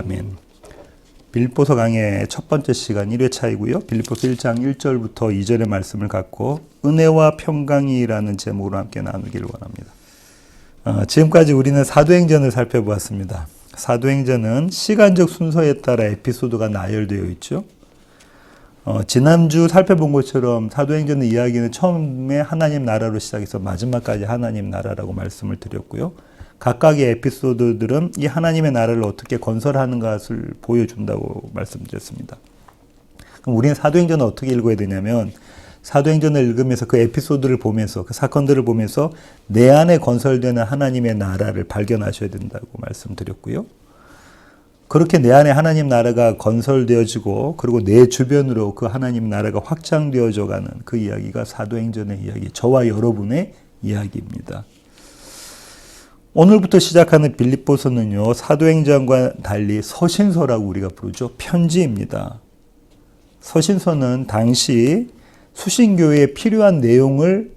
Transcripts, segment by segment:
아멘. 빌립보서 강의 첫 번째 시간 1회차이고요. 빌립보서 1장 1절부터 2절의 말씀을 갖고 은혜와 평강이라는 제목으로 함께 나누기를 원합니다. 지금까지 우리는 사도행전을 살펴보았습니다. 사도행전은 시간적 순서에 따라 에피소드가 나열되어 있죠. 지난주 살펴본 것처럼 사도행전의 이야기는 처음에 하나님 나라로 시작해서 마지막까지 하나님 나라라고 말씀을 드렸고요. 각각의 에피소드들은 이 하나님의 나라를 어떻게 건설하는 것을 보여준다고 말씀드렸습니다. 그럼 우리는 사도행전을 어떻게 읽어야 되냐면 사도행전을 읽으면서 그 에피소드를 보면서 그 사건들을 보면서 내 안에 건설되는 하나님의 나라를 발견하셔야 된다고 말씀드렸고요. 그렇게 내 안에 하나님 나라가 건설되어지고 그리고 내 주변으로 그 하나님 나라가 확장되어져 가는 그 이야기가 사도행전의 이야기, 저와 여러분의 이야기입니다. 오늘부터 시작하는 빌립보서는요, 사도행전과 달리 서신서라고 우리가 부르죠. 편지입니다. 서신서는 당시 수신교회에 필요한 내용이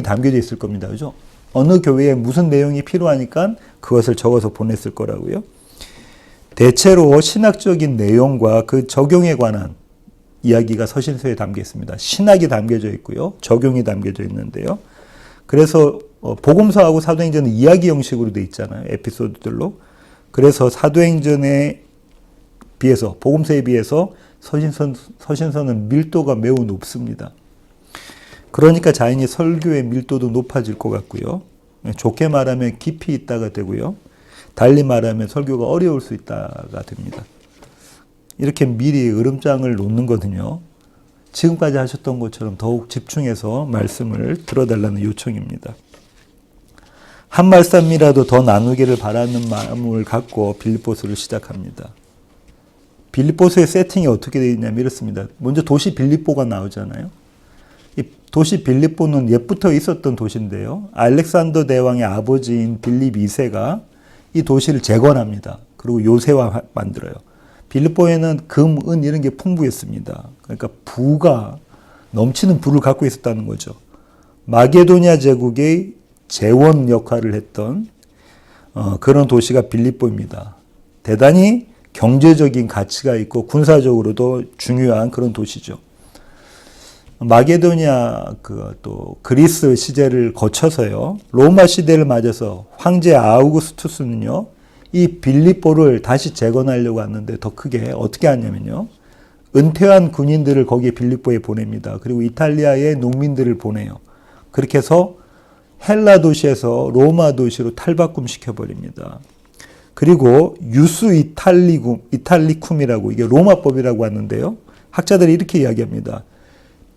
담겨져 있을 겁니다. 그죠? 어느 교회에 무슨 내용이 필요하니까 그것을 적어서 보냈을 거라고요. 대체로 신학적인 내용과 그 적용에 관한 이야기가 서신서에 담겨 있습니다. 신학이 담겨져 있고요. 적용이 담겨져 있는데요. 그래서 복음서하고 사도행전은 이야기 형식으로 돼 있잖아요. 에피소드들로. 그래서 사도행전에 비해서, 복음서에 비해서 서신서는 밀도가 매우 높습니다. 그러니까 자연히 설교의 밀도도 높아질 것 같고요. 좋게 말하면 깊이 있다가 되고요. 달리 말하면 설교가 어려울 수 있다가 됩니다. 이렇게 미리 으름장을 놓는 거든요. 지금까지 하셨던 것처럼 더욱 집중해서 말씀을 들어달라는 요청입니다. 한 말씀이라도 더 나누기를 바라는 마음을 갖고 빌립보서를 시작합니다. 빌립보서의 세팅이 어떻게 되어 있냐면 이렇습니다. 먼저 도시 빌립보가 나오잖아요. 이 도시 빌립보는 옛부터 있었던 도시인데요. 알렉산더 대왕의 아버지인 빌립 2세가 이 도시를 재건합니다. 그리고 요새화 만들어요. 빌립보에는 금, 은 이런 게 풍부했습니다. 그러니까 부가 넘치는 부를 갖고 있었다는 거죠. 마게도니아 제국의 재원 역할을 했던 그런 도시가 빌립보입니다. 대단히 경제적인 가치가 있고 군사적으로도 중요한 그런 도시죠. 마게도니아 또 그리스 시대를 거쳐서요. 로마 시대를 맞아서 황제 아우구스투스는요. 이 빌립보를 다시 재건하려고 하는데 더 크게 어떻게 하냐면요. 은퇴한 군인들을 거기에 빌립보에 보냅니다. 그리고 이탈리아의 농민들을 보내요. 그렇게 해서 헬라 도시에서 로마 도시로 탈바꿈 시켜버립니다. 그리고 유스 이탈리쿰이라고 이게 로마법이라고 하는데요. 학자들이 이렇게 이야기합니다.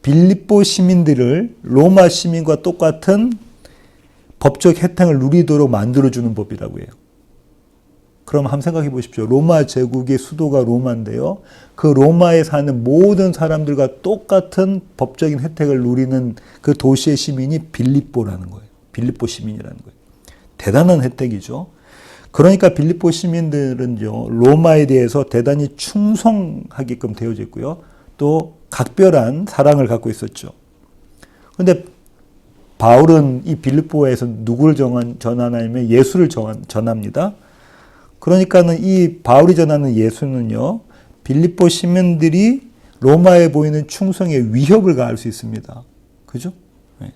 빌립보 시민들을 로마 시민과 똑같은 법적 혜택을 누리도록 만들어주는 법이라고 해요. 그럼 한번 생각해 보십시오. 로마 제국의 수도가 로마인데요. 그 로마에 사는 모든 사람들과 똑같은 법적인 혜택을 누리는 그 도시의 시민이 빌립보라는 거예요. 빌립보 시민이라는 거예요. 대단한 혜택이죠. 그러니까 빌립보 시민들은요, 로마에 대해서 대단히 충성하게끔 되어져 있고요. 또 각별한 사랑을 갖고 있었죠. 그런데 바울은 이 빌립보에서 누구를 전하냐면 예수를 전합니다. 그러니까는 이 바울이 전하는 예수는요, 빌립보 시민들이 로마에 보이는 충성에 위협을 가할 수 있습니다. 그죠? 네.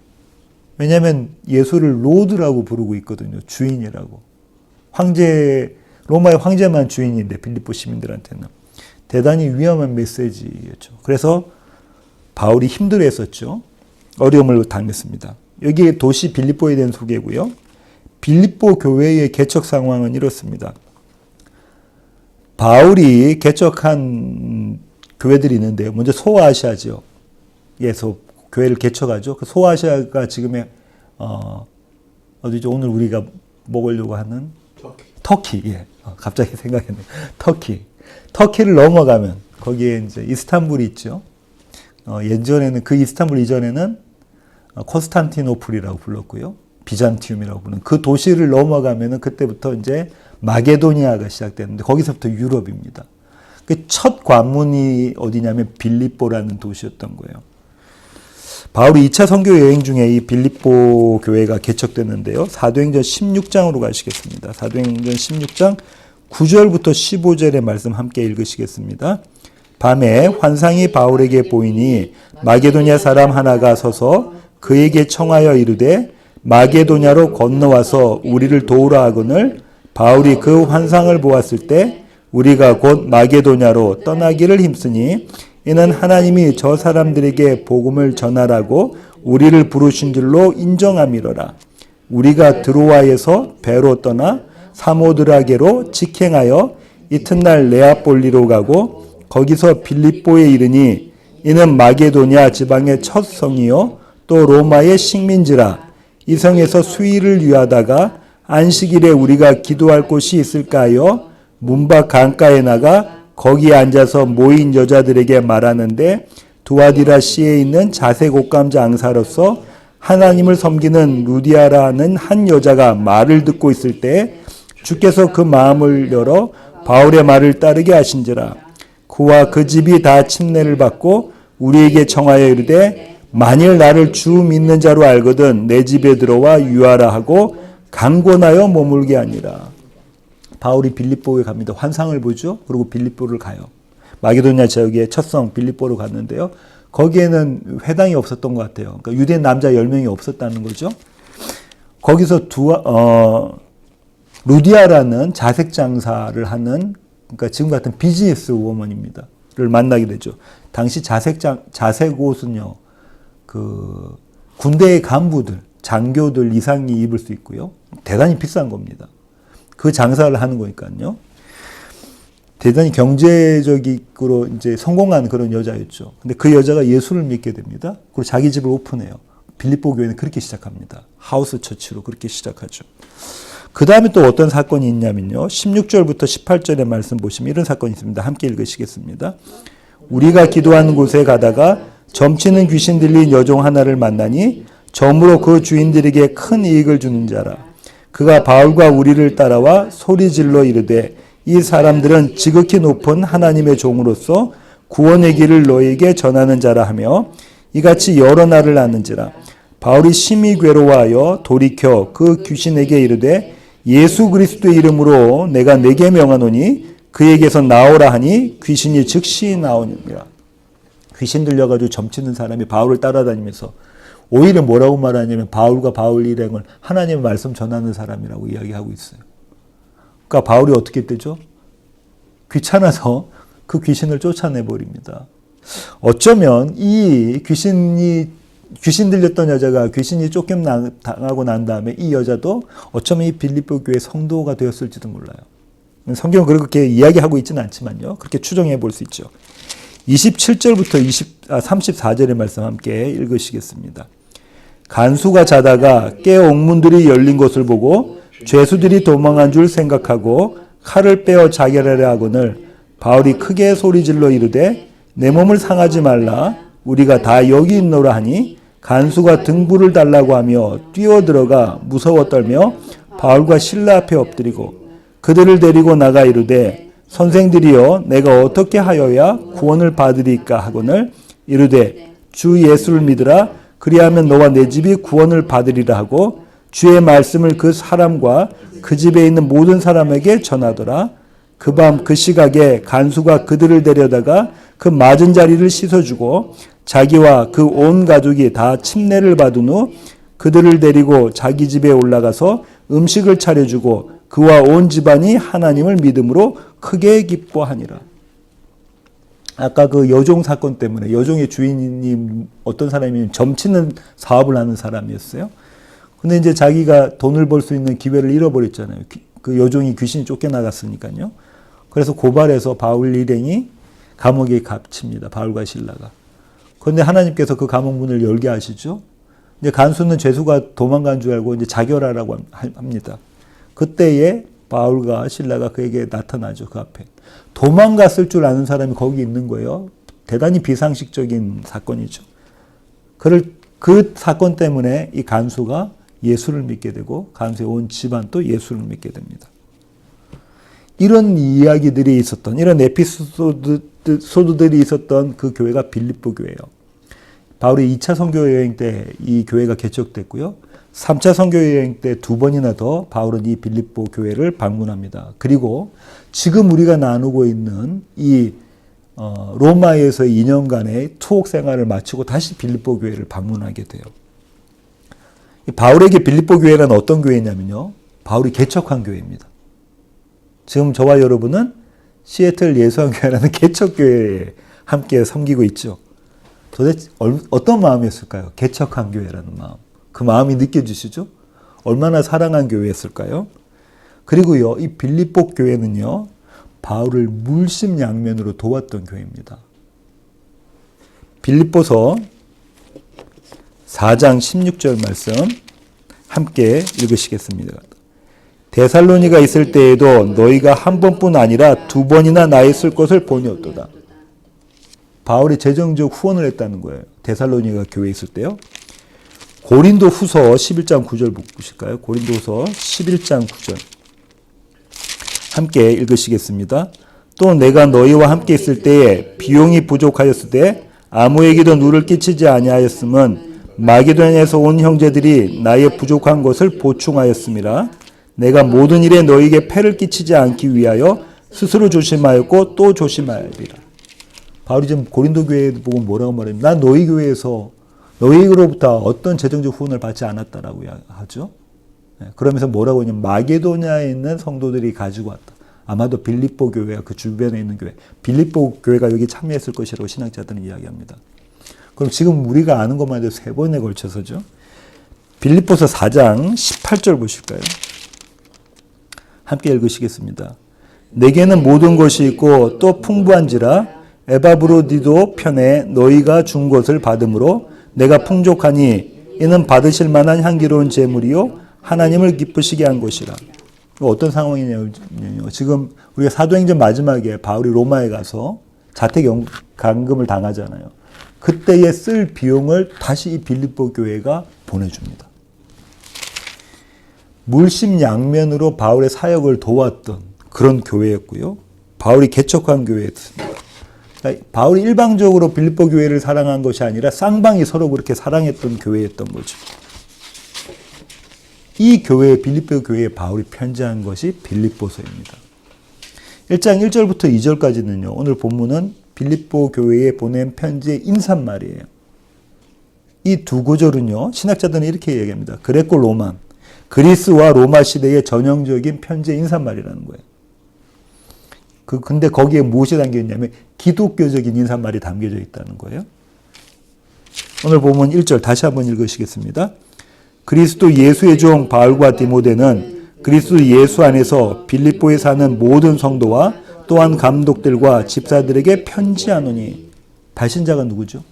왜냐하면 예수를 로드라고 부르고 있거든요. 주인이라고. 로마의 황제만 주인인데 빌립보 시민들한테는. 대단히 위험한 메시지였죠. 그래서 바울이 힘들어했었죠. 어려움을 당했습니다. 여기 도시 빌립보에 대한 소개고요. 빌립보 교회의 개척 상황은 이렇습니다. 바울이 개척한 교회들이 있는데요. 먼저 소아시아죠. 에서 교회를 개척하죠. 그 소아시아가 지금의 어디죠? 오늘 우리가 먹으려고 하는 터키. 예. 갑자기 생각했네요. 터키를 넘어가면 거기에 이제 이스탄불이 있죠. 예전에는 그 이스탄불 이전에는 콘스탄티노플이라고 불렀고요. 비잔티움이라고 부르는 그 도시를 넘어가면은 그때부터 이제 마게도니아가 시작되는데 거기서부터 유럽입니다. 그 첫 관문이 어디냐면 빌립보라는 도시였던 거예요. 바울이 2차 선교 여행 중에 이 빌립보 교회가 개척됐는데요. 사도행전 16장으로 가시겠습니다. 사도행전 16장 9절부터 15절의 말씀 함께 읽으시겠습니다. 밤에 환상이 바울에게 보이니 마게도냐 사람 하나가 서서 그에게 청하여 이르되 마게도냐로 건너와서 우리를 도우라 하거늘 바울이 그 환상을 보았을 때 우리가 곧 마게도냐로 떠나기를 힘쓰니 이는 하나님이 저 사람들에게 복음을 전하라고 우리를 부르신 줄로 인정함이로라. 우리가 드로아에서 배로 떠나 사모드라게로 직행하여 이튿날 네아폴리로 가고 거기서 빌립보에 이르니 이는 마게도냐 지방의 첫 성이요 또 로마의 식민지라. 이 성에서 수일을 유하다가 안식일에 우리가 기도할 곳이 있을까 하여 문밖 강가에 나가 거기에 앉아서 모인 여자들에게 말하는데 두아디라 시에 있는 자색 옷감 장사로서 하나님을 섬기는 루디아라는 한 여자가 말을 듣고 있을 때 주께서 그 마음을 열어 바울의 말을 따르게 하신지라. 그와 그 집이 다 침례를 받고 우리에게 청하여 이르되 만일 나를 주 믿는 자로 알거든 내 집에 들어와 유하라 하고 강권하여 머물게 하니라. 바울이 빌립보에 갑니다. 환상을 보죠. 그리고 빌립보를 가요. 마게도냐 지역의 첫성 빌립보로 갔는데요. 거기에는 회당이 없었던 것 같아요. 그러니까 유대인 남자 10명이 없었다는 거죠. 거기서 루디아라는 자색 장사를 하는, 그러니까 지금 같은 비즈니스 우먼입니다. 를 만나게 되죠. 당시 자색 옷은요, 그 군대의 간부들, 장교들 이상이 입을 수 있고요. 대단히 비싼 겁니다. 그 장사를 하는 거니까요. 대단히 경제적으로 이제 성공한 그런 여자였죠. 근데 그 여자가 예수를 믿게 됩니다. 그리고 자기 집을 오픈해요. 빌립보 교회는 그렇게 시작합니다. 하우스 처치로 그렇게 시작하죠. 그 다음에 또 어떤 사건이 있냐면요. 16절부터 18절의 말씀 보시면 이런 사건이 있습니다. 함께 읽으시겠습니다. 우리가 기도하는 곳에 가다가 점치는 귀신 들린 여종 하나를 만나니 점으로 그 주인들에게 큰 이익을 주는 자라. 그가 바울과 우리를 따라와 소리질러 이르되 이 사람들은 지극히 높은 하나님의 종으로서 구원의 길을 너에게 전하는 자라 하며 이같이 여러 날을 하는지라. 바울이 심히 괴로워하여 돌이켜 그 귀신에게 이르되 예수 그리스도의 이름으로 내가 네게 명하노니 그에게서 나오라 하니 귀신이 즉시 나오니라. 귀신 들려가지고 점치는 사람이 바울을 따라다니면서 오히려 뭐라고 말하냐면 바울과 바울 일행을 하나님의 말씀 전하는 사람이라고 이야기하고 있어요. 그러니까 바울이 어떻게 되죠? 귀찮아서 그 귀신을 쫓아내버립니다. 어쩌면 이 귀신 들렸던 여자가 귀신이 쫓겨나고 난 다음에 이 여자도 어쩌면 이 빌립보 교회 성도가 되었을지도 몰라요. 성경은 그렇게 이야기하고 있지는 않지만요. 그렇게 추정해 볼 수 있죠. 27절부터 34절의 말씀 함께 읽으시겠습니다. 간수가 자다가 깨 옥문들이 열린 것을 보고 죄수들이 도망한 줄 생각하고 칼을 빼어 자결하려 하거늘 바울이 크게 소리질러 이르되 내 몸을 상하지 말라 우리가 다 여기 있노라 하니 간수가 등불을 달라고 하며 뛰어들어가 무서워 떨며 바울과 실라 앞에 엎드리고 그들을 데리고 나가 이르되 선생들이여 내가 어떻게 하여야 구원을 받으리까 하거늘 이르되 주 예수를 믿으라 그리하면 너와 내 집이 구원을 받으리라 하고 주의 말씀을 그 사람과 그 집에 있는 모든 사람에게 전하더라. 그 밤 그 시각에 간수가 그들을 데려다가 그 맞은 자리를 씻어주고 자기와 그 온 가족이 다 침례를 받은 후 그들을 데리고 자기 집에 올라가서 음식을 차려주고 그와 온 집안이 하나님을 믿음으로 크게 기뻐하니라. 아까 그 여종 사건 때문에 여종의 주인이 어떤 사람이면 점치는 사업을 하는 사람이었어요. 근데 이제 자기가 돈을 벌 수 있는 기회를 잃어버렸잖아요. 그 여종이 귀신이 쫓겨나갔으니까요. 그래서 고발해서 바울 일행이 감옥에 갇힙니다. 바울과 실라가. 그런데 하나님께서 그 감옥 문을 열게 하시죠. 이제 간수는 죄수가 도망간 줄 알고 이제 자결하라고 합니다. 그때에 바울과 실라가 그에게 나타나죠. 그 앞에. 도망갔을 줄 아는 사람이 거기 있는 거예요. 대단히 비상식적인 사건이죠. 그 사건 때문에 이 간수가 예수를 믿게 되고 간수의 온 집안도 예수를 믿게 됩니다. 이런 이야기들이 있었던, 이런 에피소드들이 있었던 그 교회가 빌립보 교회예요. 바울이 2차 선교 여행 때 이 교회가 개척됐고요. 3차 선교 여행 때 2번이나 더 바울은 이 빌립보 교회를 방문합니다. 그리고 지금 우리가 나누고 있는 이 로마에서의 2년간의 투옥 생활을 마치고 다시 빌립보 교회를 방문하게 돼요. 바울에게 빌립보 교회는 어떤 교회냐면요. 바울이 개척한 교회입니다. 지금 저와 여러분은 시애틀 예수왕교회라는 개척교회에 함께 섬기고 있죠. 도대체 어떤 마음이었을까요? 개척한 교회라는 마음. 그 마음이 느껴지시죠? 얼마나 사랑한 교회였을까요? 그리고요, 이 빌립보 교회는요, 바울을 물심양면으로 도왔던 교회입니다. 빌립보서 4장 16절 말씀 함께 읽으시겠습니다. 데살로니가 있을 때에도 너희가 한 번뿐 아니라 2번이나 나 있을 것을 보니었도다. 바울이 재정적 후원을 했다는 거예요. 데살로니가 교회에 있을 때요. 고린도 후서 11장 9절 보실까요? 고린도 후서 11장 9절. 함께 읽으시겠습니다. 또 내가 너희와 함께 있을 때에 비용이 부족하였을 때 아무에게도 누를 끼치지 아니하였음은 마게도냐에서 온 형제들이 나의 부족한 것을 보충하였음이라. 내가 모든 일에 너희에게 폐를 끼치지 않기 위하여 스스로 조심하였고 또 조심하리라. 바울이 지금 고린도 교회 보고 뭐라고 말합니까? 난 너희 교회에서 너희로부터 어떤 재정적 후원을 받지 않았다라고 하죠. 그러면서 뭐라고 하냐면 마게도냐에 있는 성도들이 가지고 왔다. 아마도 빌립보 교회와 그 주변에 있는 교회, 빌립보 교회가 여기 참여했을 것이라고 신학자들은 이야기합니다. 그럼 지금 우리가 아는 것만 해도 3번에 걸쳐서죠. 빌립보서 4장 18절 보실까요? 함께 읽으시겠습니다. 내게는 모든 것이 있고 또 풍부한지라 에바브로디도 편에 너희가 준 것을 받음으로 내가 풍족하니 이는 받으실 만한 향기로운 제물이요 하나님을 기쁘시게 한 것이라. 어떤 상황이냐면요. 지금 우리가 사도행전 마지막에 바울이 로마에 가서 자택 감금을 당하잖아요. 그때에 쓸 비용을 다시 이 빌립보 교회가 보내줍니다. 물심양면으로 바울의 사역을 도왔던 그런 교회였고요. 바울이 개척한 교회였습니다. 그러니까 바울이 일방적으로 빌립보 교회를 사랑한 것이 아니라 쌍방이 서로 그렇게 사랑했던 교회였던 거죠. 이 교회, 빌립보 교회에 바울이 편지한 것이 빌립보서입니다. 1장 1절부터 2절까지는요. 오늘 본문은 빌립보 교회에 보낸 편지의 인사말이에요. 이 두 구절은요. 신학자들은 이렇게 얘기합니다. 그레코 로만, 그리스와 로마 시대의 전형적인 편지의 인사말이라는 거예요. 근데 거기에 무엇이 담겨 있냐면 기독교적인 인사말이 담겨져 있다는 거예요. 오늘 보면 1절 다시 한번 읽으시겠습니다. 그리스도 예수의 종 바울과 디모데는 그리스도 예수 안에서 빌립보에 사는 모든 성도와 또한 감독들과 집사들에게 편지하노니. 발신자가 누구죠?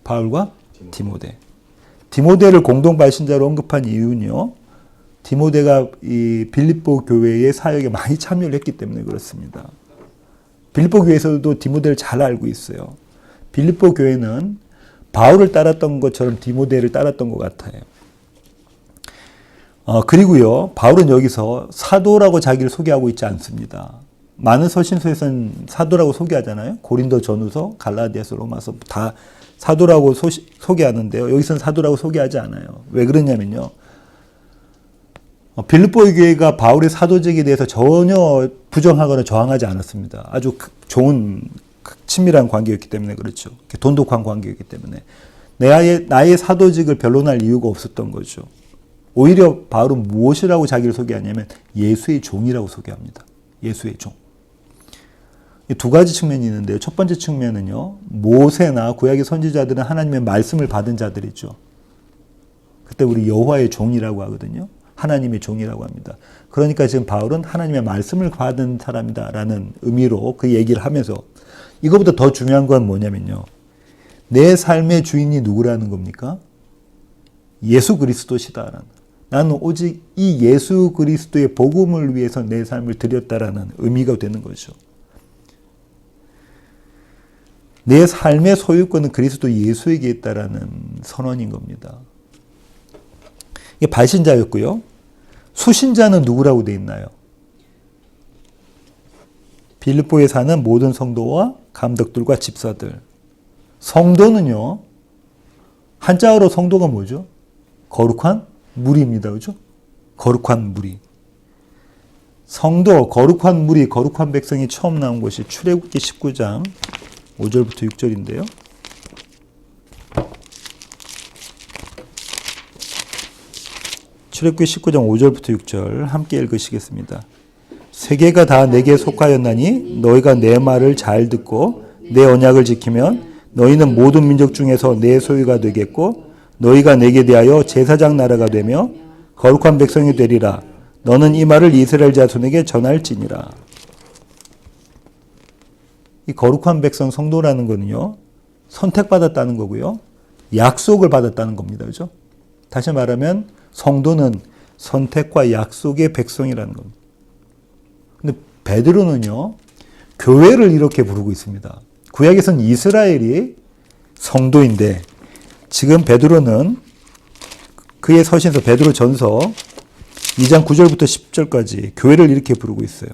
바울과 디모데. 디모데를 공동 발신자로 언급한 이유는요. 디모데가 이 빌립보 교회의 사역에 많이 참여를 했기 때문에 그렇습니다. 빌립보 교회에서도 디모데를 잘 알고 있어요. 빌립보 교회는 바울을 따랐던 것처럼 디모데를 따랐던 것 같아요. 그리고요, 바울은 여기서 사도라고 자기를 소개하고 있지 않습니다. 많은 서신서에서는 사도라고 소개하잖아요. 고린도 전후서, 갈라디아서, 로마서 다 사도라고 소개하는데요. 여기서는 사도라고 소개하지 않아요. 왜 그러냐면요. 빌립보 교회가 바울의 사도직에 대해서 전혀 부정하거나 저항하지 않았습니다. 아주 좋은 친밀한 관계였기 때문에 그렇죠. 돈독한 관계였기 때문에. 나의 사도직을 변론할 이유가 없었던 거죠. 오히려 바울은 무엇이라고 자기를 소개하냐면 예수의 종이라고 소개합니다. 예수의 종. 두 가지 측면이 있는데요. 첫 번째 측면은요. 모세나 구약의 선지자들은 하나님의 말씀을 받은 자들이죠. 그때 우리 여호와의 종이라고 하거든요. 하나님의 종이라고 합니다. 그러니까 지금 바울은 하나님의 말씀을 받은 사람이다라는 의미로 그 얘기를 하면서 이거보다 더 중요한 건 뭐냐면요. 내 삶의 주인이 누구라는 겁니까? 예수 그리스도시다라는. 나는 오직 이 예수 그리스도의 복음을 위해서 내 삶을 드렸다라는 의미가 되는 거죠. 내 삶의 소유권은 그리스도 예수에게 있다라는 선언인 겁니다. 이게 발신자였고요. 수신자는 누구라고 되어 있나요? 빌립보에 사는 모든 성도와 감독들과 집사들. 성도는요, 한자어로 성도가 뭐죠? 거룩한 무리입니다. 그죠? 거룩한 무리. 성도, 거룩한 무리, 거룩한 백성이 처음 나온 것이 출애굽기 19장 5절부터 6절인데요. 출애굽기 19장 5절부터 6절 함께 읽으시겠습니다. 세계가 다 내게 속하였나니 너희가 내 말을 잘 듣고 내 언약을 지키면 너희는 모든 민족 중에서 내 소유가 되겠고 너희가 내게 대하여 제사장 나라가 되며 거룩한 백성이 되리라. 너는 이 말을 이스라엘 자손에게 전할지니라. 이 거룩한 백성 성도라는 거는요, 선택받았다는 거고요, 약속을 받았다는 겁니다. 그죠? 다시 말하면 성도는 선택과 약속의 백성이라는 겁니다. 근데 베드로는요, 교회를 이렇게 부르고 있습니다. 구약에서는 이스라엘이 성도인데 지금 베드로는 그의 서신서 베드로전서 2장 9절부터 10절까지 교회를 이렇게 부르고 있어요.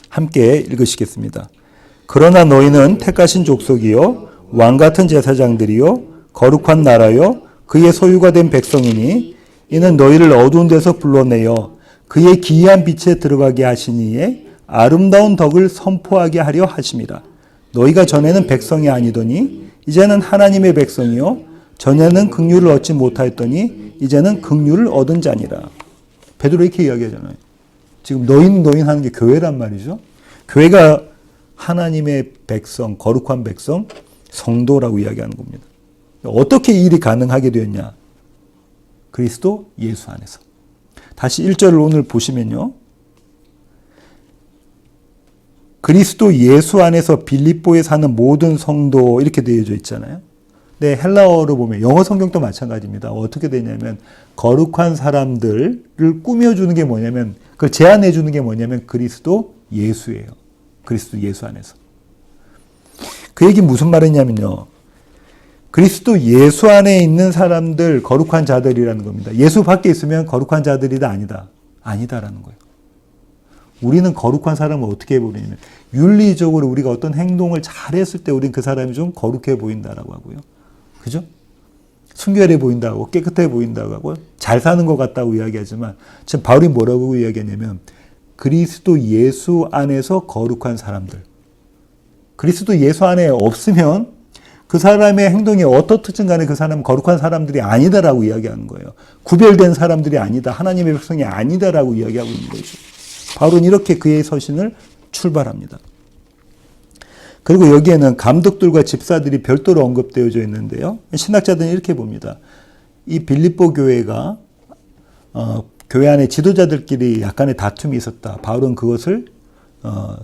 함께 읽으시겠습니다. 그러나 너희는 택하신 족속이요 왕같은 제사장들이요 거룩한 나라요 그의 소유가 된 백성이니 이는 너희를 어두운 데서 불러내어 그의 기이한 빛에 들어가게 하시니에 아름다운 덕을 선포하게 하려 하심이라. 너희가 전에는 백성이 아니더니 이제는 하나님의 백성이요 전에는 긍휼을 얻지 못하였더니 이제는 긍휼을 얻은 자니라. 베드로 이렇게 이야기하잖아요. 지금 너희는 하는 게 교회란 말이죠. 교회가 하나님의 백성, 거룩한 백성, 성도라고 이야기하는 겁니다. 어떻게 이 일이 가능하게 되었냐? 그리스도 예수 안에서. 다시 1절을 오늘 보시면요. 그리스도 예수 안에서 빌립보에 사는 모든 성도 이렇게 되어져 있잖아요. 네, 헬라어로 보면 영어 성경도 마찬가지입니다. 어떻게 되냐면 거룩한 사람들을 꾸며주는 게 뭐냐면 그걸 제안해 주는 게 뭐냐면 그리스도 예수예요. 그리스도 예수 안에서. 그 얘기 무슨 말이냐면요. 그리스도 예수 안에 있는 사람들 거룩한 자들이라는 겁니다. 예수 밖에 있으면 거룩한 자들이다 아니다. 아니다라는 거예요. 우리는 거룩한 사람을 어떻게 보냐면 윤리적으로 우리가 어떤 행동을 잘했을 때 우리는 그 사람이 좀 거룩해 보인다라고 하고요. 그죠? 순결해 보인다고 깨끗해 보인다고 하고 잘 사는 것 같다고 이야기하지만 지금 바울이 뭐라고 이야기하냐면 그리스도 예수 안에서 거룩한 사람들. 그리스도 예수 안에 없으면 그 사람의 행동이 어떻든 간에 그 사람은 거룩한 사람들이 아니다라고 이야기하는 거예요. 구별된 사람들이 아니다. 하나님의 백성이 아니다라고 이야기하고 있는 거죠. 바울은 이렇게 그의 서신을 출발합니다. 그리고 여기에는 감독들과 집사들이 별도로 언급되어져 있는데요. 신학자들은 이렇게 봅니다. 이 빌립보 교회가 교회 안에 지도자들끼리 약간의 다툼이 있었다. 바울은 그것을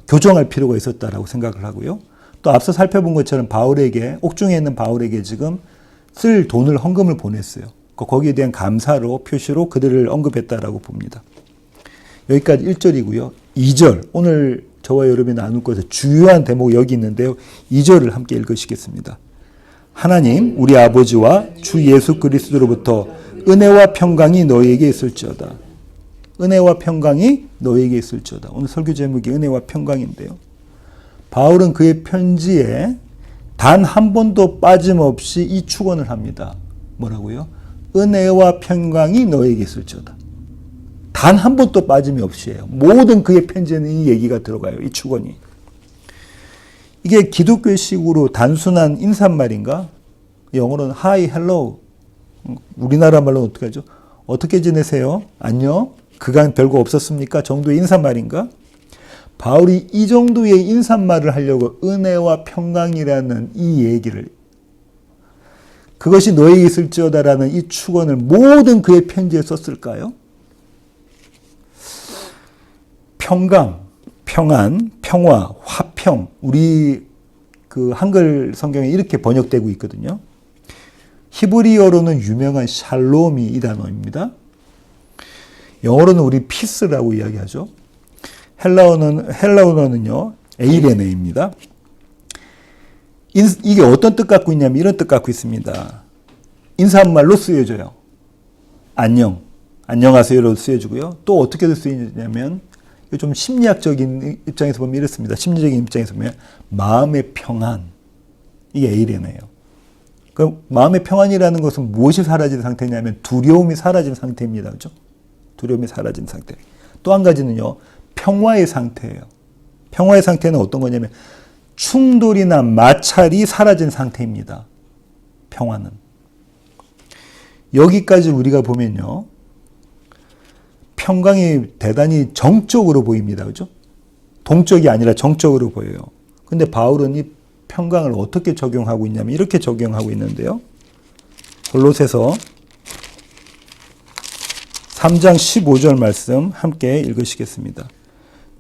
교정할 필요가 있었다라고 생각을 하고요. 또 앞서 살펴본 것처럼 바울에게 옥중에 있는 바울에게 지금 쓸 돈을 헌금을 보냈어요. 거기에 대한 감사로 표시로 그들을 언급했다라고 봅니다. 여기까지 1절이고요. 2절 오늘 저와 여러분이 나눌 것에서 주요한 대목이 여기 있는데요. 2절을 함께 읽으시겠습니다. 하나님 우리 아버지와 주 예수 그리스도로부터 은혜와 평강이 너희에게 있을지어다. 은혜와 평강이 너희에게 있을지어다. 오늘 설교 제목이 은혜와 평강인데요. 바울은 그의 편지에 단 한 번도 빠짐없이 이 축원을 합니다. 뭐라고요? 은혜와 평강이 너희에게 있을지어다. 단 한 번도 빠짐이 없이 해요. 모든 그의 편지에는 이 얘기가 들어가요. 이 축원이. 이게 기독교식으로 단순한 인사말인가? 영어로는 hi, hello. 우리나라 말로는 어떻게 하죠? 어떻게 지내세요? 안녕? 그간 별거 없었습니까? 정도의 인사말인가? 바울이 이 정도의 인사말을 하려고 은혜와 평강이라는 이 얘기를 그것이 너에게 있을지어다라는 이 축원을 모든 그의 편지에 썼을까요? 평강, 평안, 평화, 화평 우리 그 한글 성경에 이렇게 번역되고 있거든요. 히브리어로는 유명한 샬롬이 이 단어입니다. 영어로는 우리 피스라고 이야기하죠. 헬라어는요, 에이레네입니다. 이게 어떤 뜻 갖고 있냐면 이런 뜻 갖고 있습니다. 인사말로 쓰여져요. 안녕, 안녕하세요로 쓰여지고요. 또 어떻게 쓰이냐면 좀 심리학적인 입장에서 보면 이렇습니다. 심리적인 입장에서 보면 마음의 평안, 이게 A래네요. 그 마음의 평안이라는 것은 무엇이 사라진 상태냐면 두려움이 사라진 상태입니다. 그렇죠? 두려움이 사라진 상태. 또 한 가지는요. 평화의 상태예요. 평화의 상태는 어떤 거냐면 충돌이나 마찰이 사라진 상태입니다. 평화는. 여기까지 우리가 보면요. 평강이 대단히 정적으로 보입니다. 그죠? 동적이 아니라 정적으로 보여요. 근데 바울은 이 평강을 어떻게 적용하고 있냐면 이렇게 적용하고 있는데요. 골로새서 3장 15절 말씀 함께 읽으시겠습니다.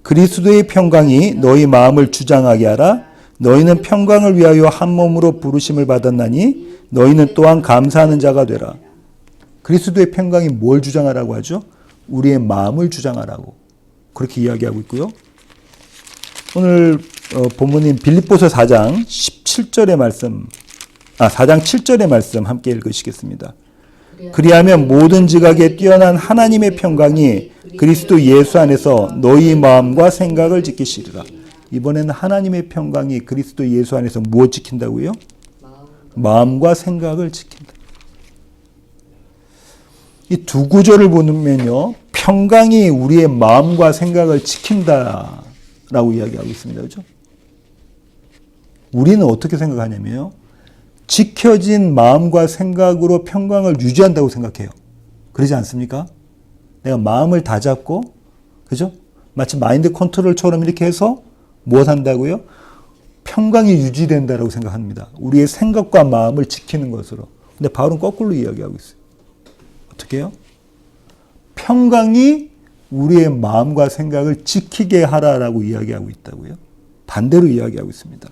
그리스도의 평강이 너희 마음을 주장하게 하라. 너희는 평강을 위하여 한 몸으로 부르심을 받았나니 너희는 또한 감사하는 자가 되라. 그리스도의 평강이 뭘 주장하라고 하죠? 우리의 마음을 주장하라고 그렇게 이야기하고 있고요. 오늘 본문인 빌립보서 4장 17절의 말씀, 4장 7절의 말씀 함께 읽으시겠습니다. 그리하면 모든 지각에 뛰어난 하나님의 평강이 그리스도 예수 안에서 너희 마음과 생각을 지키시리라. 이번에는 하나님의 평강이 그리스도 예수 안에서 무엇 지킨다고요? 마음과 생각을 지킨다. 이 두 구절을 보면요. 평강이 우리의 마음과 생각을 지킨다라고 이야기하고 있습니다. 그렇죠? 우리는 어떻게 생각하냐면요. 지켜진 마음과 생각으로 평강을 유지한다고 생각해요. 그러지 않습니까? 내가 마음을 다잡고, 그죠? 마치 마인드 컨트롤처럼 이렇게 해서 무엇 한다고요? 평강이 유지된다고 생각합니다. 우리의 생각과 마음을 지키는 것으로. 근데 바울은 거꾸로 이야기하고 있어요. 어떻게 해요? 평강이 우리의 마음과 생각을 지키게 하라라고 이야기하고 있다고요. 반대로 이야기하고 있습니다.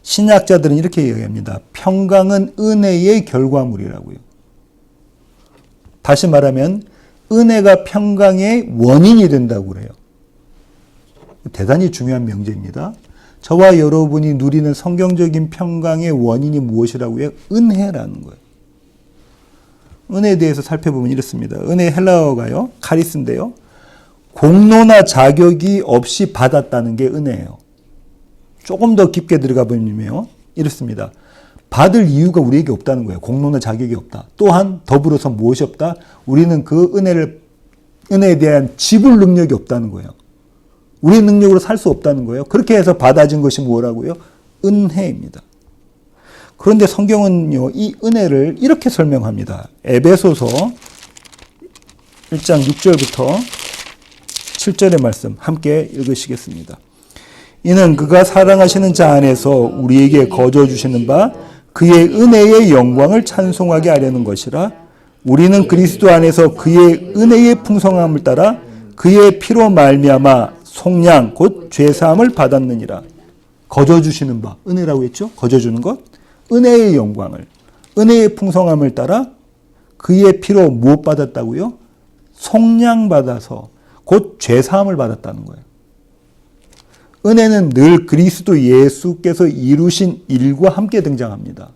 신약자들은 이렇게 이야기합니다. 평강은 은혜의 결과물이라고요. 다시 말하면 은혜가 평강의 원인이 된다고 그래요. 대단히 중요한 명제입니다. 저와 여러분이 누리는 성경적인 평강의 원인이 무엇이라고요? 은혜라는 거예요. 은혜에 대해서 살펴보면 이렇습니다. 은혜 헬라어가요. 카리스인데요. 공로나 자격이 없이 받았다는 게 은혜예요. 조금 더 깊게 들어가 보면요. 이렇습니다. 받을 이유가 우리에게 없다는 거예요. 공로나 자격이 없다. 또한 더불어서 무엇이 없다? 우리는 그 은혜에 대한 지불 능력이 없다는 거예요. 우리의 능력으로 살 수 없다는 거예요. 그렇게 해서 받아진 것이 뭐라고요? 은혜입니다. 그런데 성경은요, 이 은혜를 이렇게 설명합니다. 에베소서 1장 6절부터 7절의 말씀 함께 읽으시겠습니다. 이는 그가 사랑하시는 자 안에서 우리에게 거저 주시는 바 그의 은혜의 영광을 찬송하게 하려는 것이라. 우리는 그리스도 안에서 그의 은혜의 풍성함을 따라 그의 피로 말미암아 속량 곧 죄사함을 받았느니라. 거저 주시는 바, 은혜라고 했죠? 거저 주는 것. 은혜의 영광을, 은혜의 풍성함을 따라 그의 피로 무엇 받았다고요? 속량 받아서 곧 죄사함을 받았다는 거예요. 은혜는 늘 그리스도 예수께서 이루신 일과 함께 등장합니다.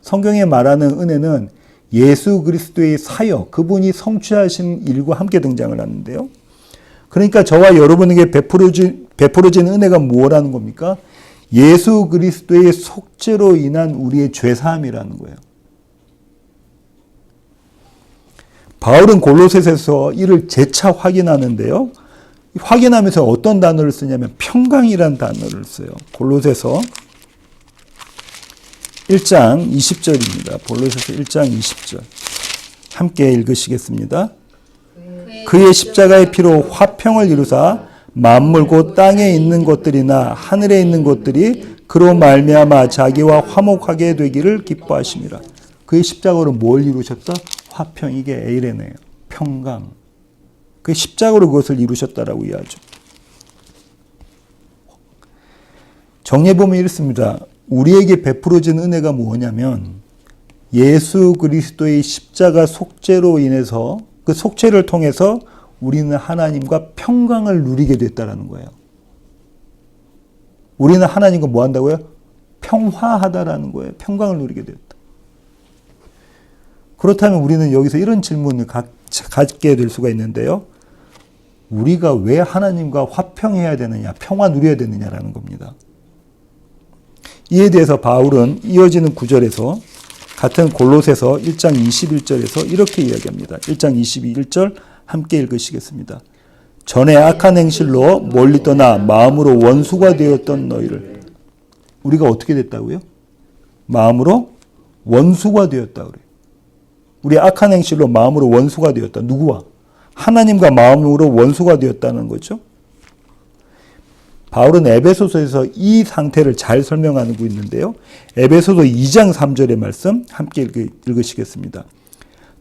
성경에 말하는 은혜는 예수 그리스도의 사역, 그분이 성취하신 일과 함께 등장을 하는데요. 그러니까 저와 여러분에게 베풀어진 은혜가 무엇이라는 겁니까? 예수 그리스도의 속죄로 인한 우리의 죄사함이라는 거예요. 바울은 골로새서에서 이를 재차 확인하는데요. 확인하면서 어떤 단어를 쓰냐면 평강이라는 단어를 써요. 골로새서 1장 20절입니다. 골로새서 1장 20절. 함께 읽으시겠습니다. 그의 십자가의 피로 화평을 이루사 만물 곧 땅에 있는 것들이나 하늘에 있는 것들이 그로 말미암아 자기와 화목하게 되기를 기뻐하심이라. 그의 십자가로 뭘 이루셨다? 화평. 이게 에이레네요. 평강. 그 십자가로 그것을 이루셨다라고 이해하죠. 정리해보면 이렇습니다. 우리에게 베풀어진 은혜가 뭐냐면 예수 그리스도의 십자가 속죄로 인해서 그 속죄를 통해서 우리는 하나님과 평강을 누리게 됐다는 거예요. 우리는 하나님과 뭐 한다고요? 평화하다라는 거예요. 평강을 누리게 됐다. 그렇다면 우리는 여기서 이런 질문을 갖게 될 수가 있는데요. 우리가 왜 하나님과 화평해야 되느냐, 평화 누려야 되느냐라는 겁니다. 이에 대해서 바울은 이어지는 구절에서 같은 골로새서 1장 21절에서 이렇게 이야기합니다. 1장 21절 함께 읽으시겠습니다. 전에 악한 행실로 멀리 떠나 마음으로 원수가 되었던 너희를, 우리가 어떻게 됐다고요? 마음으로 원수가 되었다 그래요. 우리 악한 행실로 마음으로 원수가 되었다. 누구와? 하나님과 마음으로 원수가 되었다는 거죠. 바울은 에베소서에서 이 상태를 잘 설명하고 있는데요. 에베소서 2장 3절의 말씀 함께 읽으시겠습니다.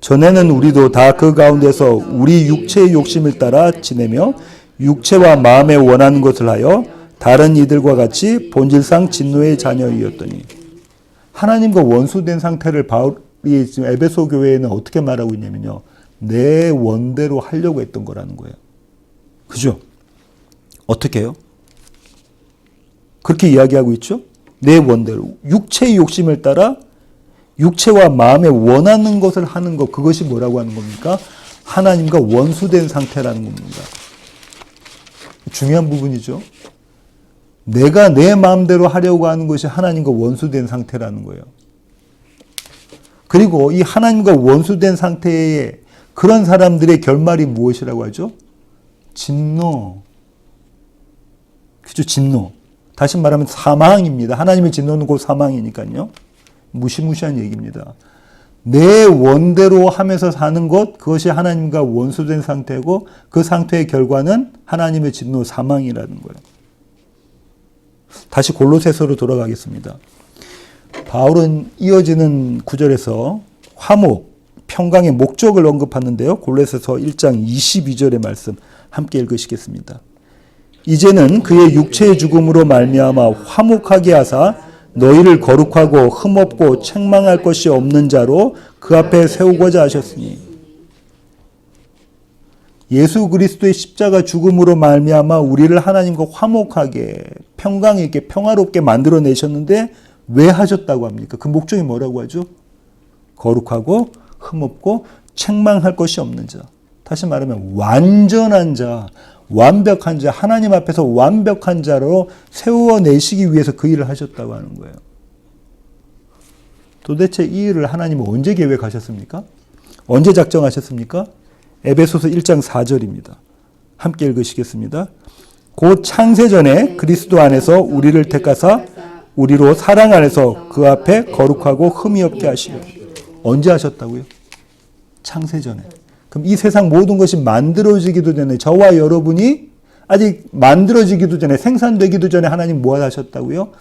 전에는 우리도 다 그 가운데서 우리 육체의 욕심을 따라 지내며 육체와 마음에 원하는 것을 하여 다른 이들과 같이 본질상 진노의 자녀이었더니, 하나님과 원수된 상태를 바울이 지금 에베소 교회에는 어떻게 말하고 있냐면요. 내 원대로 하려고 했던 거라는 거예요. 그죠? 어떻게 해요? 그렇게 이야기하고 있죠? 내 원대로. 육체의 욕심을 따라 육체와 마음에 원하는 것을 하는 것, 그것이 뭐라고 하는 겁니까? 하나님과 원수된 상태라는 겁니다. 중요한 부분이죠. 내가 내 마음대로 하려고 하는 것이 하나님과 원수된 상태라는 거예요. 그리고 이 하나님과 원수된 상태에 그런 사람들의 결말이 무엇이라고 하죠? 진노. 그죠? 진노. 다시 말하면 사망입니다. 하나님의 진노는 곧 사망이니까요. 무시무시한 얘기입니다. 내 원대로 하면서 사는 것, 그것이 하나님과 원수된 상태고 그 상태의 결과는 하나님의 진노, 사망이라는 거예요. 다시 골로새서로 돌아가겠습니다. 바울은 이어지는 구절에서 화목, 평강의 목적을 언급하는데요. 골로새서 1장 22절의 말씀 함께 읽으시겠습니다. 이제는 그의 육체의 죽음으로 말미암아 화목하게 하사 너희를 거룩하고 흠없고 책망할 것이 없는 자로 그 앞에 세우고자 하셨으니, 예수 그리스도의 십자가 죽음으로 말미암아 우리를 하나님과 화목하게 평강 있게 평화롭게 만들어내셨는데 왜 하셨다고 합니까? 그 목적이 뭐라고 하죠? 거룩하고 흠없고 책망할 것이 없는 자. 다시 말하면 완전한 자, 완벽한 자, 하나님 앞에서 완벽한 자로 세워내시기 위해서 그 일을 하셨다고 하는 거예요. 도대체 이 일을 하나님은 언제 계획하셨습니까? 언제 작정하셨습니까? 에베소서 1장 4절입니다. 함께 읽으시겠습니다. 곧 창세전에 그리스도 안에서 우리를 택하사 우리로 사랑 안에서 그 앞에 거룩하고 흠이 없게 하시려. 언제 하셨다고요? 창세전에. 그럼 이 세상 모든 것이 만들어지기도 전에, 저와 여러분이 아직 만들어지기도 전에, 생산되기도 전에 하나님 뭐 하셨다고요?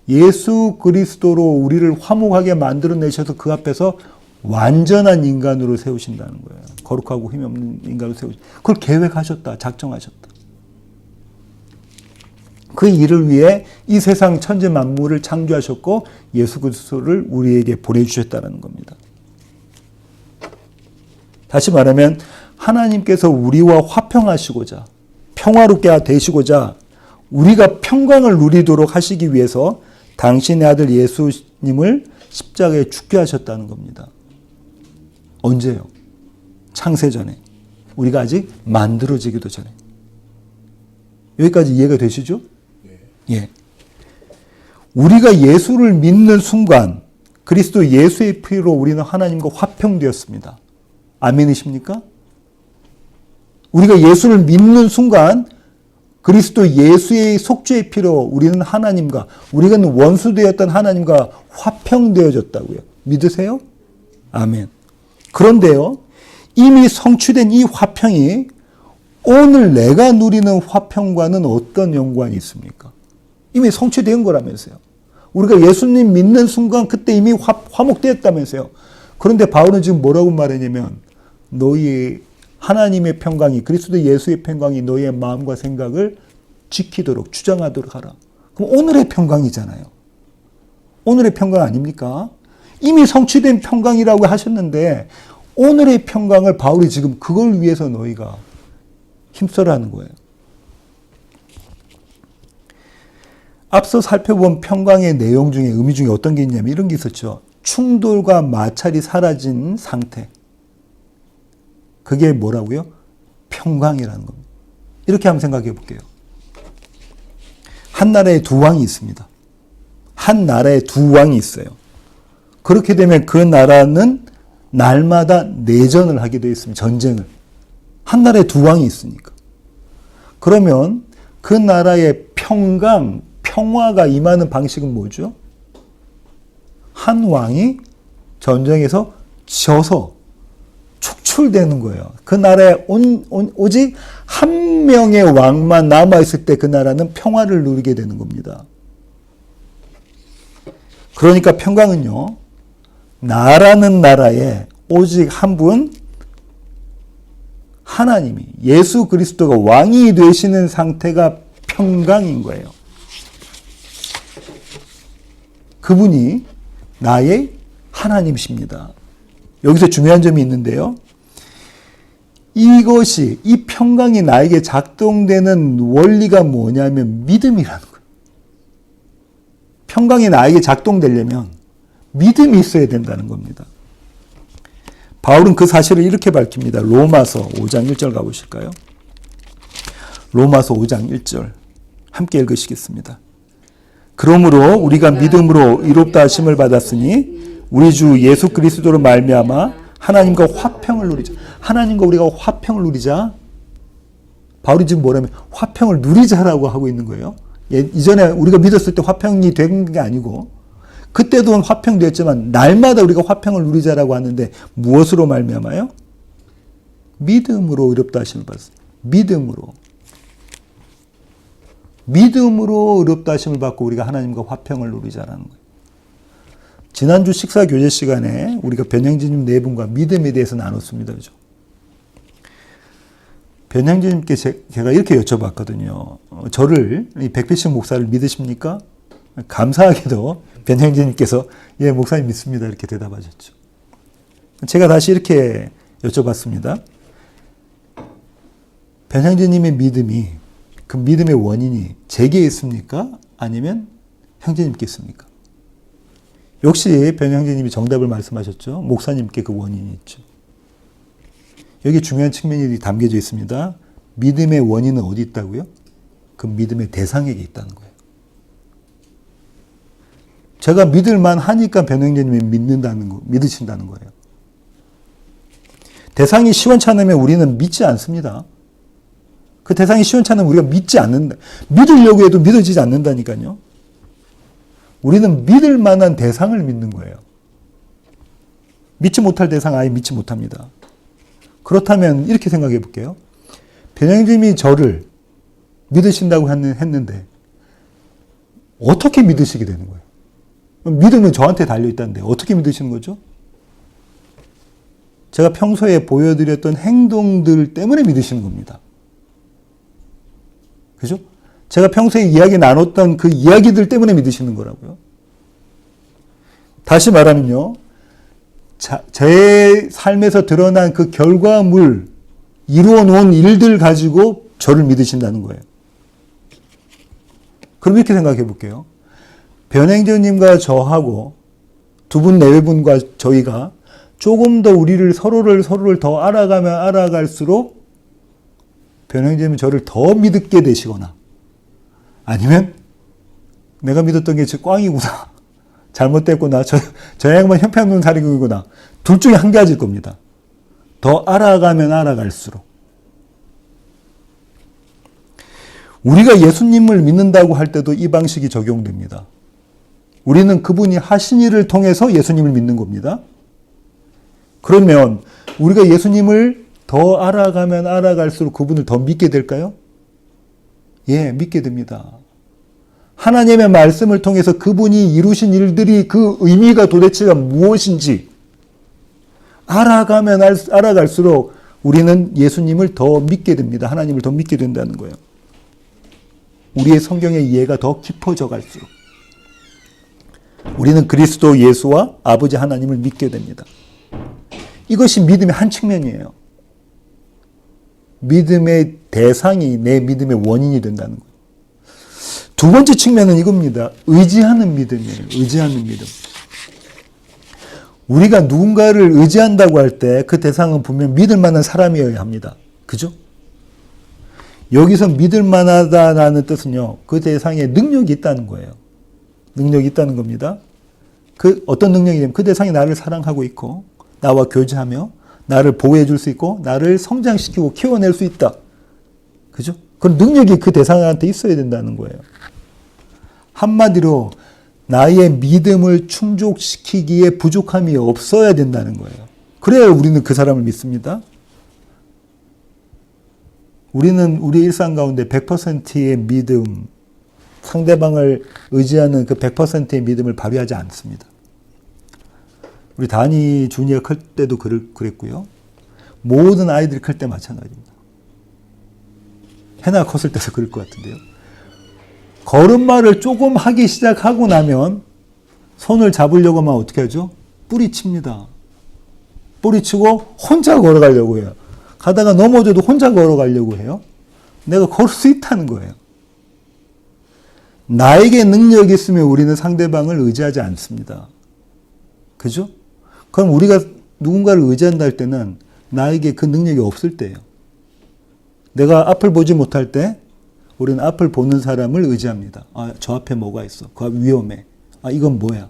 예수 그리스도로 우리를 화목하게 만들어내셔서 그 앞에서 완전한 인간으로 세우신다는 거예요. 거룩하고 힘이 없는 인간으로 세우신다. 그걸 계획하셨다. 작정하셨다. 그 일을 위해 이 세상 천지 만물을 창조하셨고 예수 그리스도를 우리에게 보내주셨다는 겁니다. 다시 말하면 하나님께서 우리와 화평하시고자, 평화롭게 되시고자 우리가 평강을 누리도록 하시기 위해서 당신의 아들 예수님을 십자가에 죽게 하셨다는 겁니다. 언제요? 창세전에. 우리가 아직 만들어지기도 전에. 여기까지 이해가 되시죠? 예. 우리가 예수를 믿는 순간 그리스도 예수의 피로 우리는 하나님과 화평되었습니다. 아멘이십니까? 우리가 예수를 믿는 순간 그리스도 예수의 속죄의 피로 우리는 하나님과, 우리가 원수되었던 하나님과 화평되어졌다고요. 믿으세요? 아멘. 그런데요, 이미 성취된 이 화평이 오늘 내가 누리는 화평과는 어떤 연관이 있습니까? 이미 성취된 거라면서요. 우리가 예수님 믿는 순간 그때 이미 화목되었다면서요. 그런데 바울은 지금 뭐라고 말하냐면 너희의 하나님의 평강이, 그리스도 예수의 평강이 너희의 마음과 생각을 지키도록, 주장하도록 하라. 그럼 오늘의 평강이잖아요. 오늘의 평강 아닙니까? 이미 성취된 평강이라고 하셨는데 오늘의 평강을 바울이 지금 그걸 위해서 너희가 힘써라 하는 거예요. 앞서 살펴본 평강의 내용 중에, 의미 중에 어떤 게 있냐면 이런 게 있었죠. 충돌과 마찰이 사라진 상태. 그게 뭐라고요? 평강이라는 겁니다. 이렇게 한번 생각해 볼게요. 한 나라에 두 왕이 있습니다. 한 나라에 두 왕이 있어요. 그렇게 되면 그 나라는 날마다 내전을 하게 되어 있습니다. 전쟁을. 한 나라에 두 왕이 있으니까. 그러면 그 나라의 평화가 임하는 방식은 뭐죠? 한 왕이 전쟁에서 져서 축출되는 거예요. 그 나라에 오직 한 명의 왕만 남아있을 때 그 나라는 평화를 누리게 되는 겁니다. 그러니까 평강은요, 나라는 나라에 오직 한 분, 하나님이, 예수 그리스도가 왕이 되시는 상태가 평강인 거예요. 그분이 나의 하나님이십니다. 여기서 중요한 점이 있는데요. 이 평강이 나에게 작동되는 원리가 뭐냐면 믿음이라는 거예요. 평강이 나에게 작동되려면 믿음이 있어야 된다는 겁니다. 바울은 그 사실을 이렇게 밝힙니다. 로마서 5장 1절 가보실까요? 로마서 5장 1절 함께 읽으시겠습니다. 그러므로 우리가 믿음으로 의롭다 하심을 받았으니 우리 주 예수 그리스도로 말미암아 하나님과 화평을 누리자. 하나님과 우리가 화평을 누리자. 바울이 지금 뭐라면 화평을 누리자라고 하고 있는 거예요. 이전에 우리가 믿었을 때 화평이 된 게 아니고 그때도 화평되었지만 날마다 우리가 화평을 누리자라고 하는데 무엇으로 말미암아요? 믿음으로 의롭다 하심을 받았어요. 믿음으로 의롭다 하심을 받고 우리가 하나님과 화평을 누리자라는 거예요. 지난주 식사 교제 시간에 우리가 변형진님 네 분과 믿음에 대해서 나눴습니다. 그죠? 변형진님께 제가 이렇게 여쭤봤거든요. 저를, 이 백필식 목사를 믿으십니까? 감사하게도 변형진님께서 예, 목사님 믿습니다. 이렇게 대답하셨죠. 제가 다시 이렇게 여쭤봤습니다. 변형진님의 믿음이, 그 믿음의 원인이 제게 있습니까? 아니면 형제님께 있습니까? 역시 변형제님이 정답을 말씀하셨죠. 목사님께 그 원인이 있죠. 여기 중요한 측면이 담겨져 있습니다. 믿음의 원인은 어디 있다고요? 그 믿음의 대상에게 있다는 거예요. 제가 믿을만 하니까 변형제님이 믿으신다는 거예요. 대상이 시원찮으면 우리는 믿지 않습니다. 그 대상이 시원찮으면 우리가 믿지 않는다. 믿으려고 해도 믿어지지 않는다니까요. 우리는 믿을 만한 대상을 믿는 거예요. 믿지 못할 대상 아예 믿지 못합니다. 그렇다면 이렇게 생각해 볼게요. 변형님이 저를 믿으신다고 했는데 어떻게 믿으시게 되는 거예요? 믿음은 저한테 달려있다는데 어떻게 믿으시는 거죠? 제가 평소에 보여드렸던 행동들 때문에 믿으시는 겁니다. 그죠? 제가 평소에 이야기 나눴던 그 이야기들 때문에 믿으시는 거라고요. 다시 말하면요. 제 삶에서 드러난 그 결과물, 이루어 놓은 일들 가지고 저를 믿으신다는 거예요. 그럼 이렇게 생각해 볼게요. 변행자님과 저하고 두 분, 네 분과 저희가 조금 더 서로를 더 알아가면 알아갈수록 변행자님은 저를 더 믿게 되시거나 아니면 내가 믿었던 게 꽝이구나. 잘못됐구나. 저 양반 형편없는 사람이구나. 둘 중에 한 가지일 겁니다. 더 알아가면 알아갈수록. 우리가 예수님을 믿는다고 할 때도 이 방식이 적용됩니다. 우리는 그분이 하신 일을 통해서 예수님을 믿는 겁니다. 그러면 우리가 예수님을 더 알아가면 알아갈수록 그분을 더 믿게 될까요? 예, 믿게 됩니다. 하나님의 말씀을 통해서 그분이 이루신 일들이 그 의미가 도대체가 무엇인지 알아가면 알아갈수록 우리는 예수님을 더 믿게 됩니다. 하나님을 더 믿게 된다는 거예요. 우리의 성경의 이해가 더 깊어져 갈수록 우리는 그리스도 예수와 아버지 하나님을 믿게 됩니다. 이것이 믿음의 한 측면이에요. 믿음의 대상이 내 믿음의 원인이 된다는 거예요. 두 번째 측면은 이겁니다. 의지하는 믿음이에요. 의지하는 믿음. 우리가 누군가를 의지한다고 할 때 그 대상은 분명 믿을 만한 사람이어야 합니다. 그죠? 여기서 믿을 만하다라는 뜻은요, 그 대상에 능력이 있다는 거예요. 능력이 있다는 겁니다. 그 어떤 능력이냐면 그 대상이 나를 사랑하고 있고 나와 교제하며 나를 보호해 줄 수 있고 나를 성장시키고 키워낼 수 있다. 그죠? 그 능력이 그 대상한테 있어야 된다는 거예요. 한마디로 나의 믿음을 충족시키기에 부족함이 없어야 된다는 거예요. 그래야 우리는 그 사람을 믿습니다. 우리는 우리 일상 가운데 100%의 믿음, 상대방을 의지하는 그 100%의 믿음을 발휘하지 않습니다. 우리 다니 주니어 클 때도 그랬고요. 모든 아이들이 클 때 마찬가지입니다. 해나 컸을 때도 그럴 것 같은데요. 걸음마를 조금 하기 시작하고 나면 손을 잡으려고 하면 어떻게 하죠? 뿌리칩니다. 뿌리치고 혼자 걸어가려고 해요. 가다가 넘어져도 혼자 걸어가려고 해요. 내가 걸을 수 있다는 거예요. 나에게 능력이 있으면 우리는 상대방을 의지하지 않습니다. 그죠? 그럼 우리가 누군가를 의지한다 할 때는 나에게 그 능력이 없을 때예요. 내가 앞을 보지 못할 때 우리는 앞을 보는 사람을 의지합니다. 아, 저 앞에 뭐가 있어? 그 앞 위험해. 아, 이건 뭐야?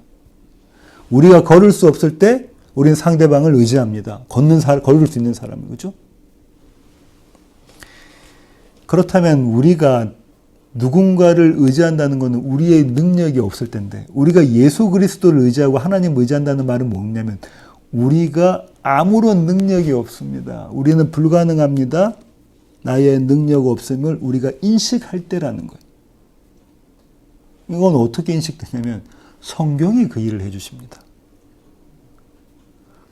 우리가 걸을 수 없을 때 우리는 상대방을 의지합니다. 걸을 수 있는 사람을. 그죠? 그렇다면 우리가 누군가를 의지한다는 것은 우리의 능력이 없을 텐데, 우리가 예수 그리스도를 의지하고 하나님을 의지한다는 말은 뭐냐면 우리가 아무런 능력이 없습니다. 우리는 불가능합니다. 나의 능력 없음을 우리가 인식할 때라는 거예요. 이건 어떻게 인식되냐면 성경이 그 일을 해주십니다.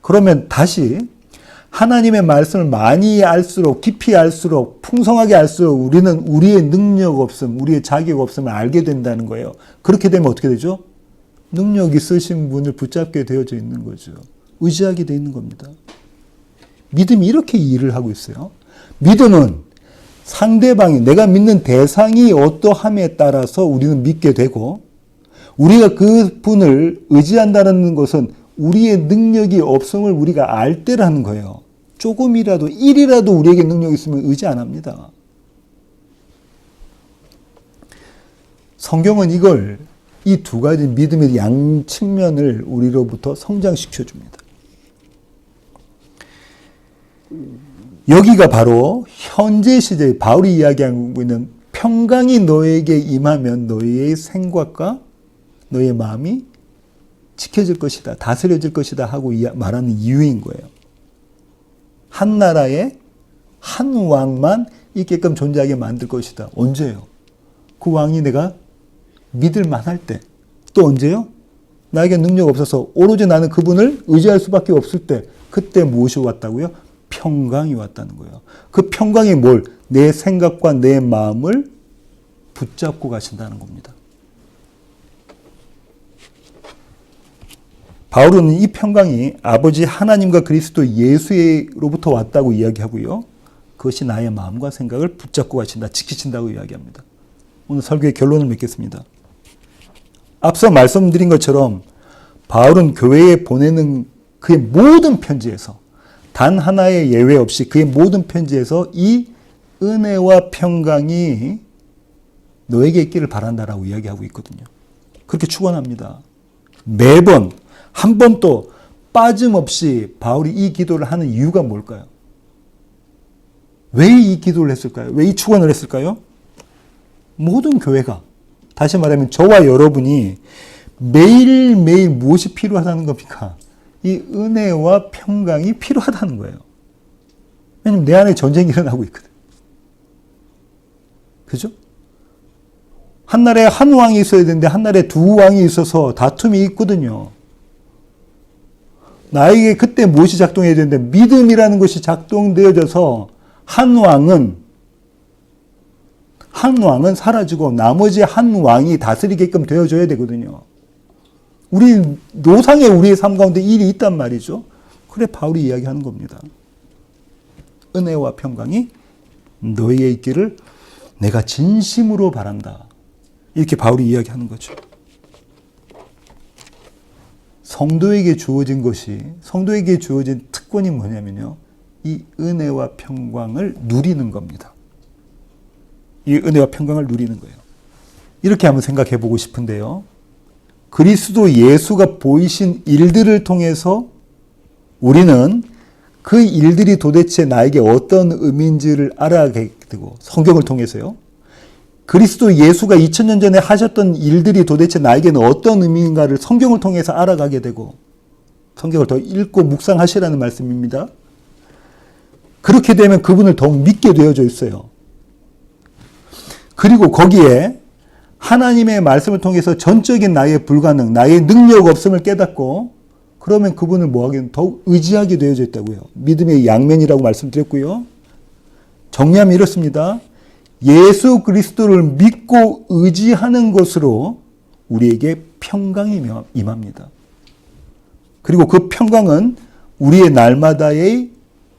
그러면 다시 하나님의 말씀을 많이 알수록, 깊이 알수록, 풍성하게 알수록 우리는 우리의 능력 없음, 우리의 자격 없음을 알게 된다는 거예요. 그렇게 되면 어떻게 되죠? 능력 있으신 분을 붙잡게 되어져 있는 거죠. 의지하게 되어 있는 겁니다. 믿음이 이렇게 일을 하고 있어요. 믿음은 상대방이, 내가 믿는 대상이 어떠함에 따라서 우리는 믿게 되고, 우리가 그 분을 의지한다는 것은 우리의 능력이 없음을 우리가 알 때라는 거예요. 조금이라도, 1이라도 우리에게 능력이 있으면 의지 안 합니다. 성경은 이걸, 이 두 가지 믿음의 양 측면을 우리로부터 성장시켜 줍니다. 여기가 바로 현재 시대에 바울이 이야기하고 있는 평강이 너에게 임하면 너의 생각과 너의 마음이 지켜질 것이다, 다스려질 것이다 하고 말하는 이유인 거예요. 한 나라에 한 왕만 있게끔 존재하게 만들 것이다. 언제요? 그 왕이 내가 믿을 만할 때. 또 언제요? 나에게 능력 없어서 오로지 나는 그분을 의지할 수밖에 없을 때. 그때 무엇이 왔다고요? 평강이 왔다는 거예요. 그 평강이 뭘? 내 생각과 내 마음을 붙잡고 가신다는 겁니다. 바울은 이 평강이 아버지 하나님과 그리스도 예수로부터 왔다고 이야기하고요. 그것이 나의 마음과 생각을 붙잡고 가신다, 지키신다고 이야기합니다. 오늘 설교의 결론을 맺겠습니다. 앞서 말씀드린 것처럼 바울은 교회에 보내는 그의 모든 편지에서 단 하나의 예외 없이 그의 모든 편지에서 이 은혜와 평강이 너에게 있기를 바란다라고 이야기하고 있거든요. 그렇게 축원합니다. 매번 한 번도 빠짐없이 바울이 이 기도를 하는 이유가 뭘까요? 왜 이 기도를 했을까요? 왜 이 축원을 했을까요? 모든 교회가, 다시 말하면 저와 여러분이 매일매일 무엇이 필요하다는 겁니까? 이 은혜와 평강이 필요하다는 거예요. 왜냐하면 내 안에 전쟁이 일어나고 있거든. 그죠? 한 나라에 한 왕이 있어야 되는데 한 나라에 두 왕이 있어서 다툼이 있거든요. 나에게 그때 무엇이 작동해야 되는데 믿음이라는 것이 작동되어져서 한 왕은 사라지고 나머지 한 왕이 다스리게끔 되어줘야 되거든요. 우리 노상에 우리의 삶 가운데 일이 있단 말이죠. 그래 바울이 이야기하는 겁니다. 은혜와 평강이 너희에 있기를 내가 진심으로 바란다. 이렇게 바울이 이야기하는 거죠. 성도에게 주어진 특권이 뭐냐면요. 이 은혜와 평강을 누리는 겁니다. 이 은혜와 평강을 누리는 거예요. 이렇게 한번 생각해 보고 싶은데요. 그리스도 예수가 보이신 일들을 통해서 우리는 그 일들이 도대체 나에게 어떤 의미인지를 알아가게 되고, 성경을 통해서요. 그리스도 예수가 2000년 전에 하셨던 일들이 도대체 나에게는 어떤 의미인가를 성경을 통해서 알아가게 되고, 성경을 더 읽고 묵상하시라는 말씀입니다. 그렇게 되면 그분을 더욱 믿게 되어져 있어요. 그리고 거기에 하나님의 말씀을 통해서 전적인 나의 불가능, 나의 능력 없음을 깨닫고, 그러면 그분을 뭐하기는 더욱 의지하게 되어져 있다고요. 믿음의 양면이라고 말씀드렸고요. 정리하면 이렇습니다. 예수 그리스도를 믿고 의지하는 것으로 우리에게 평강이 임합니다. 그리고 그 평강은 우리의 날마다의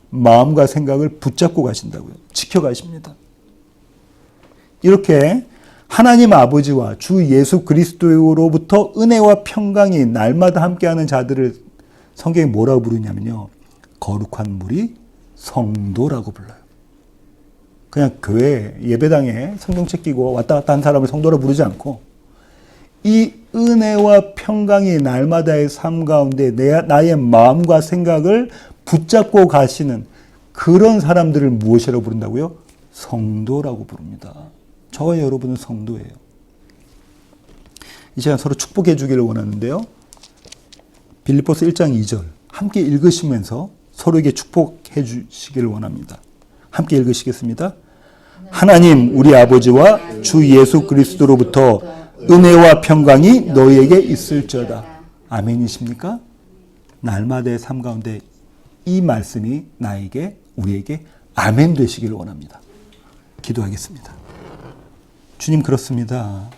마음과 생각을 붙잡고 가신다고요. 지켜가십니다. 이렇게 하나님 아버지와 주 예수 그리스도로부터 은혜와 평강이 날마다 함께하는 자들을 성경이 뭐라고 부르냐면요. 거룩한 무리 성도라고 불러요. 그냥 교회 예배당에 성경책 끼고 왔다 갔다 한 사람을 성도라 부르지 않고, 이 은혜와 평강이 날마다의 삶 가운데 나의 마음과 생각을 붙잡고 가시는 그런 사람들을 무엇이라고 부른다고요? 성도라고 부릅니다. 저와 여러분은 성도예요. 이 시간 서로 축복해 주기를 원하는데요. 빌립보서 1장 2절 함께 읽으시면서 서로에게 축복해 주시기를 원합니다. 함께 읽으시겠습니다. 하나님 우리 아버지와 주 예수 그리스도로부터 은혜와 평강이 너희에게 있을지어다. 아멘이십니까? 날마다의 삶 가운데 이 말씀이 나에게, 우리에게 아멘 되시기를 원합니다. 기도하겠습니다. 주님, 그렇습니다.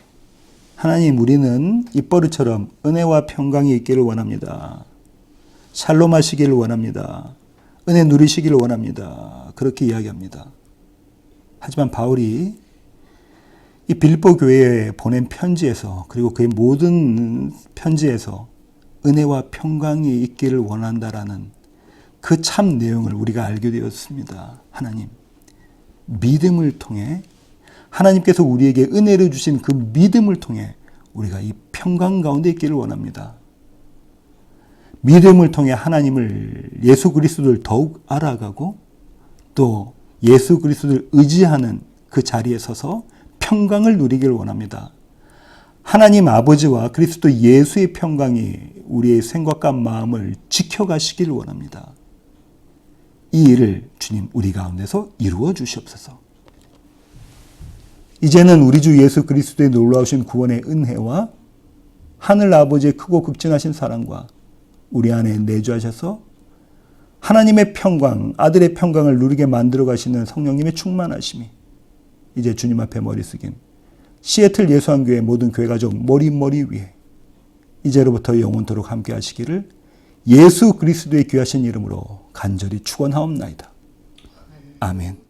하나님, 우리는 입버릇처럼 은혜와 평강이 있기를 원합니다. 샬롬 하시기를 원합니다. 은혜 누리시기를 원합니다. 그렇게 이야기합니다. 하지만 바울이 이 빌립보 교회에 보낸 편지에서, 그리고 그의 모든 편지에서 은혜와 평강이 있기를 원한다라는 그 참 내용을 우리가 알게 되었습니다. 하나님, 믿음을 통해 하나님께서 우리에게 은혜를 주신 그 믿음을 통해 우리가 이 평강 가운데 있기를 원합니다. 믿음을 통해 하나님을, 예수 그리스도를 더욱 알아가고 또 예수 그리스도를 의지하는 그 자리에 서서 평강을 누리기를 원합니다. 하나님 아버지와 그리스도 예수의 평강이 우리의 생각과 마음을 지켜가시기를 원합니다. 이 일을 주님 우리 가운데서 이루어 주시옵소서. 이제는 우리 주 예수 그리스도의 놀라우신 구원의 은혜와 하늘 아버지의 크고 극진하신 사랑과 우리 안에 내주하셔서 하나님의 평강, 아들의 평강을 누리게 만들어 가시는 성령님의 충만하심이 이제 주님 앞에 머리 숙인 시애틀 예수한교회 모든 교회 가족 머리 위에 이제로부터 영원토록 함께 하시기를 예수 그리스도의 귀하신 이름으로 간절히 축원하옵나이다. 아멘.